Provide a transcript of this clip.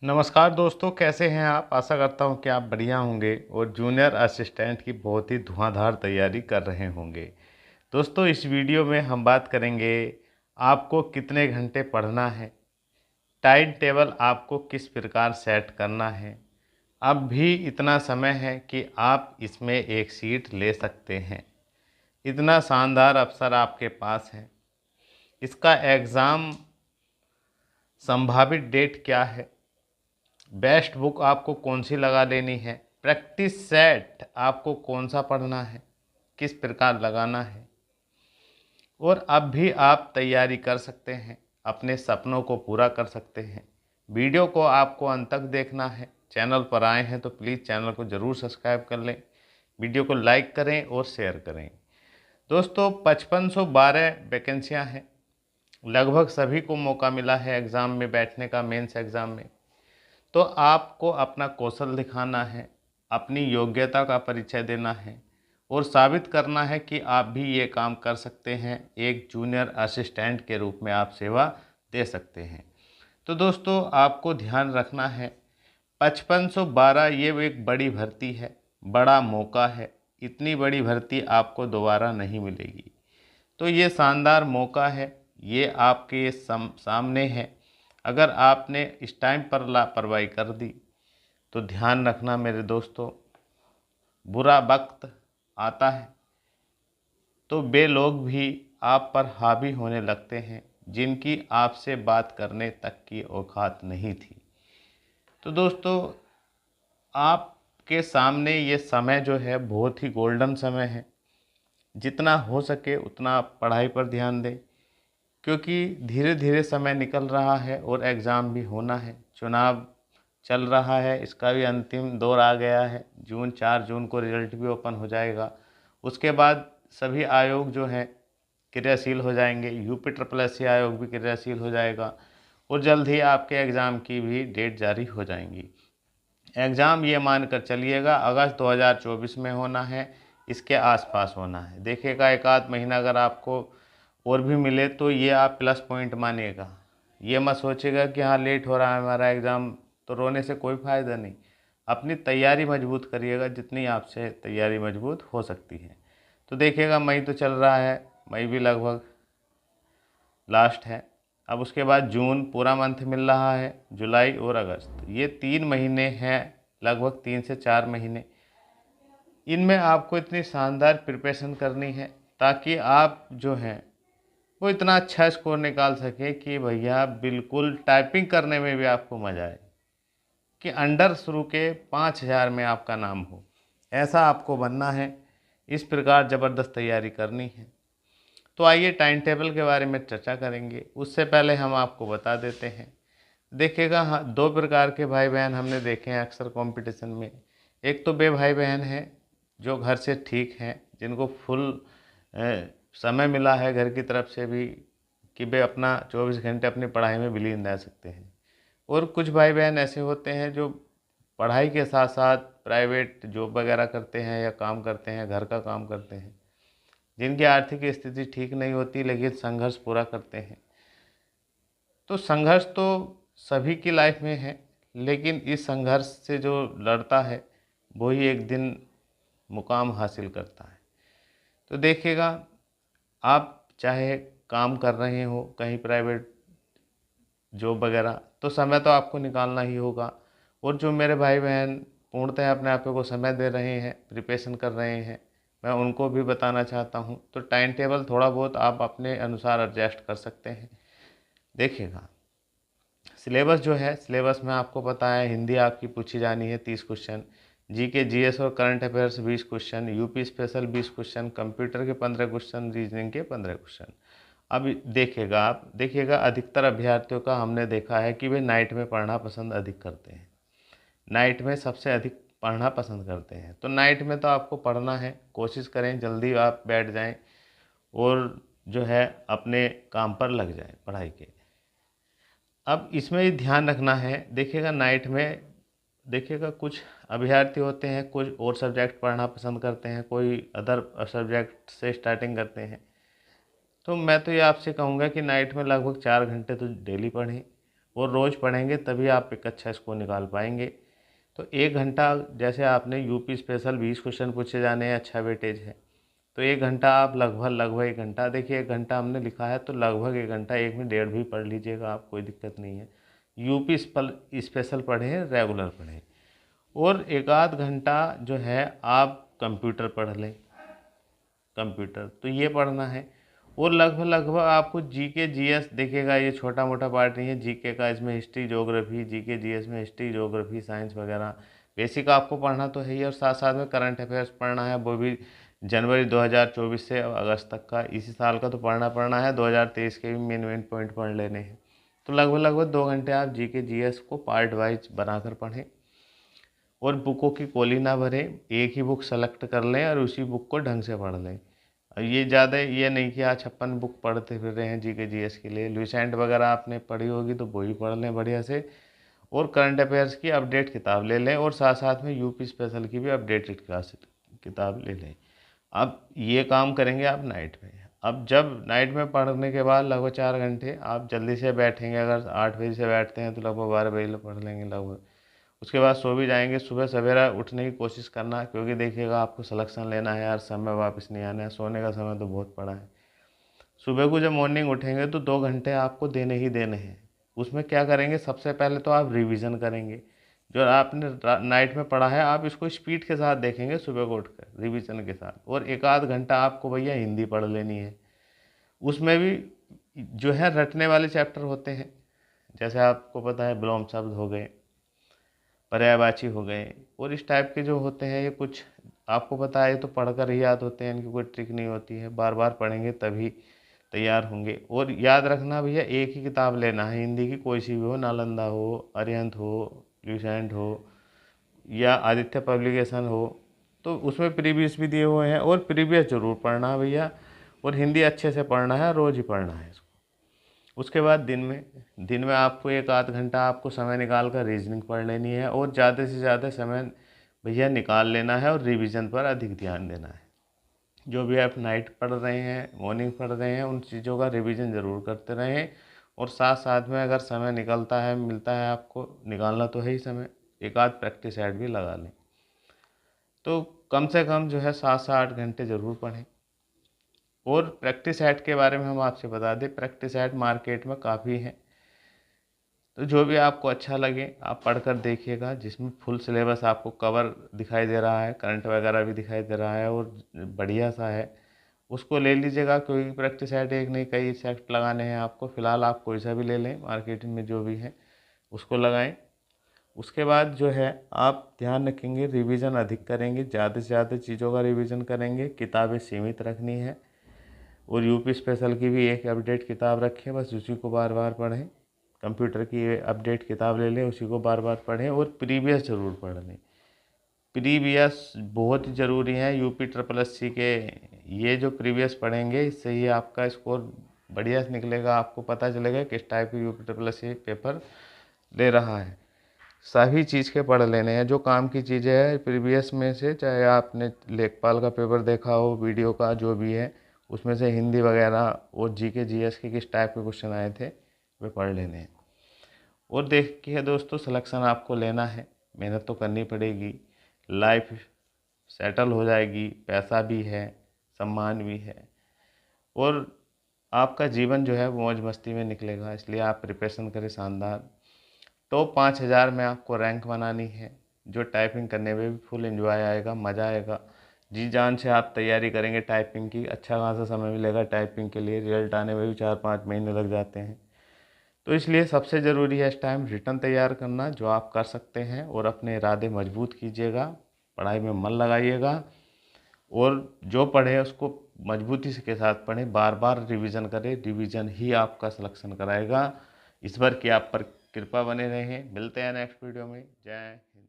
नमस्कार दोस्तों, कैसे हैं आप। आशा करता हूं कि आप बढ़िया होंगे और जूनियर असिस्टेंट की बहुत ही धुआंधार तैयारी कर रहे होंगे। दोस्तों, इस वीडियो में हम बात करेंगे आपको कितने घंटे पढ़ना है, टाइम टेबल आपको किस प्रकार सेट करना है। अब भी इतना समय है कि आप इसमें एक सीट ले सकते हैं। इतना शानदार अवसर आपके पास है। इसका एग्ज़ाम संभावित डेट क्या है, बेस्ट बुक आपको कौन सी लगा लेनी है, प्रैक्टिस सेट आपको कौन सा पढ़ना है, किस प्रकार लगाना है। और अब भी आप तैयारी कर सकते हैं, अपने सपनों को पूरा कर सकते हैं। वीडियो को आपको अंत तक देखना है। चैनल पर आए हैं तो प्लीज़ चैनल को ज़रूर सब्सक्राइब कर लें, वीडियो को लाइक करें और शेयर करें। दोस्तों, 5512 वैकेंसियाँ हैं। लगभग सभी को मौका मिला है एग्ज़ाम में बैठने का, मेंस एग्ज़ाम में। तो आपको अपना कौशल दिखाना है, अपनी योग्यता का परिचय देना है और साबित करना है कि आप भी ये काम कर सकते हैं। एक जूनियर असिस्टेंट के रूप में आप सेवा दे सकते हैं। तो दोस्तों, आपको ध्यान रखना है, 5512 ये एक बड़ी भर्ती है, बड़ा मौका है। इतनी बड़ी भर्ती आपको दोबारा नहीं मिलेगी। तो ये शानदार मौका है, ये आपके सामने है। अगर आपने इस टाइम पर लापरवाही कर दी तो ध्यान रखना मेरे दोस्तों, बुरा वक्त आता है तो वे लोग भी आप पर हावी होने लगते हैं जिनकी आपसे बात करने तक की औकात नहीं थी। तो दोस्तों, आपके सामने ये समय जो है बहुत ही गोल्डन समय है। जितना हो सके उतना पढ़ाई पर ध्यान दें, क्योंकि धीरे धीरे समय निकल रहा है और एग्ज़ाम भी होना है। चुनाव चल रहा है, इसका भी अंतिम दौर आ गया है। 4 जून को रिजल्ट भी ओपन हो जाएगा। उसके बाद सभी आयोग जो हैं क्रियाशील हो जाएंगे। यूपी ट्रिपल एस सी आयोग भी क्रियाशील हो जाएगा और जल्द ही आपके एग्ज़ाम की भी डेट जारी हो जाएंगी। एग्ज़ाम ये मानकर चलिएगा अगस्त 2024 में होना है, इसके आसपास होना है। देखिएगा, एक आध महीना अगर आपको और भी मिले तो ये आप प्लस पॉइंट मानिएगा। ये मत सोचिएगा कि हाँ लेट हो रहा है हमारा एग्ज़ाम, तो रोने से कोई फ़ायदा नहीं। अपनी तैयारी मजबूत करिएगा जितनी आपसे तैयारी मजबूत हो सकती है। तो देखिएगा, मई तो चल रहा है, मई भी लगभग लास्ट है। अब उसके बाद जून पूरा मंथ मिल रहा है, जुलाई और अगस्त, ये 3 महीने हैं, लगभग 3 से 4 महीने। इनमें आपको इतनी शानदार प्रिपरेशन करनी है ताकि आप जो हैं वो इतना अच्छा स्कोर निकाल सके कि भैया बिल्कुल टाइपिंग करने में भी आपको मज़ा आए, कि अंडर शुरू के 5000 में आपका नाम हो। ऐसा आपको बनना है। इस प्रकार ज़बरदस्त तैयारी करनी है। तो आइए टाइम टेबल के बारे में चर्चा करेंगे। उससे पहले हम आपको बता देते हैं। देखिएगा, हाँ, 2 प्रकार के भाई बहन हमने देखे हैं अक्सर कंपटीशन में। एक तो वे भाई बहन हैं जो घर से ठीक हैं, जिनको फुल समय मिला है घर की तरफ से भी कि वे अपना 24 घंटे अपनी पढ़ाई में विलीन रह सकते हैं। और कुछ भाई बहन ऐसे होते हैं जो पढ़ाई के साथ साथ प्राइवेट जॉब वगैरह करते हैं या काम करते हैं, घर का काम करते हैं, जिनकी आर्थिक स्थिति ठीक नहीं होती लेकिन संघर्ष पूरा करते हैं। तो संघर्ष तो सभी की लाइफ में है, लेकिन इस संघर्ष से जो लड़ता है वही एक दिन मुकाम हासिल करता है। तो देखिएगा, आप चाहे काम कर रहे हो कहीं प्राइवेट जॉब वगैरह, तो समय तो आपको निकालना ही होगा। और जो मेरे भाई बहन पूर्णतः अपने आप को समय दे रहे हैं, प्रिपरेशन कर रहे हैं, मैं उनको भी बताना चाहता हूं। तो टाइम टेबल थोड़ा बहुत आप अपने अनुसार एडजस्ट कर सकते हैं। देखिएगा, सिलेबस जो है, सिलेबस में आपको पता है हिंदी आपकी पूछी जानी है 30 क्वेश्चन, जीके जीएस और current affairs 20 question, UP special 20 question, computer के 15 क्वेश्चन, रीजनिंग के 15 क्वेश्चन। अब देखिएगा, आप देखिएगा, अधिकतर अभ्यर्थियों का हमने देखा है कि वे नाइट में पढ़ना पसंद अधिक करते हैं। नाइट में सबसे अधिक पढ़ना पसंद करते हैं। तो नाइट में तो आपको पढ़ना है, कोशिश करें जल्दी आप बैठ जाएं और जो है अपने काम पर लग जाएं पढ़ाई के। अब इसमें ये ध्यान रखना है, देखिएगा नाइट में, देखिएगा कुछ अभ्यर्थी होते हैं कुछ और सब्जेक्ट पढ़ना पसंद करते हैं, कोई अदर सब्जेक्ट से स्टार्टिंग करते हैं। तो मैं तो ये आपसे कहूँगा कि नाइट में लगभग 4 घंटे तो डेली पढ़ें। और रोज़ पढ़ेंगे तभी आप एक अच्छा स्कोर निकाल पाएंगे। तो 1 घंटा, जैसे आपने यूपी स्पेशल 20 क्वेश्चन पूछे जाने हैं, अच्छा वेटेज है, तो 1 घंटा आप लगभग 1 घंटा, देखिए 1 घंटा हमने लिखा है तो लगभग 1 घंटा, 1 में डेढ़ भी पढ़ लीजिएगा आप, कोई दिक्कत नहीं है। यूपी स्पेशल पढ़ें, रेगुलर पढ़ें। और 1 आध घंटा जो है आप कंप्यूटर पढ़ लें, कंप्यूटर तो ये पढ़ना है। और लगभग आपको जीके जीएस, देखिएगा ये छोटा मोटा पार्ट नहीं है जीके का, इसमें हिस्ट्री ज्योग्राफी, जीके जीएस में हिस्ट्री ज्योग्राफी साइंस वगैरह बेसिक आपको पढ़ना तो है ही, और साथ साथ में करंट अफेयर्स पढ़ना है, वो भी जनवरी 2024 से अगस्त तक का, इसी साल का तो पढ़ना है, 2023 के भी मेन पॉइंट पढ़ लेने हैं। तो लगभग 2 घंटे आप जीके जीएस को पार्ट वाइज बनाकर पढ़ें। और बुकों की कोली ना भरें, एक ही बुक सेलेक्ट कर लें और उसी बुक को ढंग से पढ़ लें। और ये ज़्यादा ये नहीं कि आज 56 बुक पढ़ते फिर रहे हैं जीके जीएस के लिए। लुसेंट वगैरह आपने पढ़ी होगी तो वही पढ़ लें बढ़िया से, और करंट अफेयर्स की अपडेट किताब ले लें, और साथ साथ में यूपी स्पेशल की भी अपडेटेड क्लास किताब ले लें। अब ये काम करेंगे आप नाइट में। अब जब नाइट में पढ़ने के बाद लगभग 4 घंटे आप जल्दी से बैठेंगे, अगर 8 बजे से बैठते हैं तो लगभग 12 बजे पढ़ लेंगे लगभग। उसके बाद सो भी जाएंगे। सुबह सवेरा उठने की कोशिश करना, क्योंकि देखिएगा आपको सिलेक्शन लेना है यार, समय वापस नहीं आना है, सोने का समय तो बहुत पड़ा है। सुबह को जब मॉर्निंग उठेंगे तो 2 घंटे आपको देने ही देने हैं। उसमें क्या करेंगे, सबसे पहले तो आप रिवीजन करेंगे, जो आपने नाइट में पढ़ा है आप इसको स्पीड के साथ देखेंगे सुबह को उठकर रिवीजन के साथ। और 1 आध घंटा आपको भैया हिंदी पढ़ लेनी है। उसमें भी जो है रटने वाले चैप्टर होते हैं, जैसे आपको पता है विलोम शब्द हो गए, पर्यायवाची हो गए, और इस टाइप के जो होते हैं ये कुछ आपको पता है, ये तो पढ़कर ही याद होते हैं, इनकी कोई ट्रिक नहीं होती है, बार बार पढ़ेंगे तभी तैयार होंगे। और याद रखना भैया, एक ही किताब लेना है, हिंदी की कोई सी भी हो, नालंदा हो, अरिहंत हो, ल्यूसेंट हो, या आदित्य पब्लिकेशन हो, तो उसमें प्रीवियस भी दिए हुए हैं, और प्रीवियस जरूर पढ़ना है भैया, और हिंदी अच्छे से पढ़ना है, रोज़ ही पढ़ना है इसको। उसके बाद दिन में आपको 1 आध घंटा आपको समय निकाल कर रीजनिंग पढ़ लेनी है, और ज़्यादा से ज़्यादा समय भैया निकाल लेना है, और रिवीजन पर अधिक ध्यान देना है। जो भी आप नाइट पढ़ रहे हैं, मॉर्निंग पढ़ रहे हैं, उन चीज़ों का रिवीजन ज़रूर करते रहें। और साथ साथ में अगर समय निकलता है, मिलता है आपको, निकालना तो है ही समय, 1 आध प्रैक्टिस ऐड भी लगा लें। तो कम से कम जो है 7 से 8 घंटे ज़रूर पढ़ें। और प्रैक्टिस ऐड के बारे में हम आपसे बता दें, प्रैक्टिस ऐड मार्केट में काफ़ी हैं, तो जो भी आपको अच्छा लगे आप पढ़कर देखिएगा, जिसमें फुल सिलेबस आपको कवर दिखाई दे रहा है, करंट वगैरह भी दिखाई दे रहा है, और बढ़िया सा है, उसको ले लीजिएगा। क्योंकि प्रैक्टिस ऐड एक नहीं, कई सेट लगाने हैं आपको। फ़िलहाल आप कोई सा भी ले लें, मार्केटिंग में जो भी है उसको लगाएं। उसके बाद जो है आप ध्यान रखेंगे, रिवीजन अधिक करेंगे, ज़्यादा से ज़्यादा चीज़ों का रिवीजन करेंगे, किताबें सीमित रखनी है, और यूपी स्पेशल की भी एक अपडेट किताब रखें, बस उसी को बार बार पढ़ें। कंप्यूटर की अपडेट किताब ले लें, उसी को बार बार पढ़ें, और प्रीवियस ज़रूर पढ़ लें। प्रीवियस बहुत ही ज़रूरी है यूपी ट्रिपल एस सी के। ये जो प्रीवियस पढ़ेंगे इससे ही आपका स्कोर बढ़िया से निकलेगा, आपको पता चलेगा किस टाइप की UP triple S C paper ले रहा है। सभी चीज़ के पढ़ लेने हैं, जो काम की चीज़ें हैं प्रीवियस में से, चाहे आपने लेखपाल का पेपर देखा हो, वीडियो का जो भी है, उसमें से हिंदी वगैरह और जीके जीएस के किस टाइप के क्वेश्चन आए थे वे पढ़ लेने हैं। और देखिए दोस्तों, सिलेक्शन आपको लेना है, मेहनत तो करनी पड़ेगी, लाइफ सेटल हो जाएगी, पैसा भी है, सम्मान भी है, और आपका जीवन जो है मौज मस्ती में निकलेगा। इसलिए आप प्रिपरेशन करें शानदार। टॉप 5000 में आपको रैंक बनानी है, जो टाइपिंग करने में भी फुल एंजॉय आएगा, मज़ा आएगा। जी जान से आप तैयारी करेंगे टाइपिंग की, अच्छा खासा समय मिलेगा टाइपिंग के लिए, रिजल्ट आने में भी 4-5 महीने लग जाते हैं। तो इसलिए सबसे ज़रूरी है इस टाइम रिटर्न तैयार करना, जो आप कर सकते हैं, और अपने इरादे मजबूत कीजिएगा, पढ़ाई में मन लगाइएगा, और जो पढ़े उसको मजबूती से के साथ पढ़ें, बार बार रिवीजन करें, रिवीजन ही आपका सिलेक्शन कराएगा। ईश्वर की आप पर कृपा बने रहें। मिलते हैं नेक्स्ट वीडियो में। जय हिंद।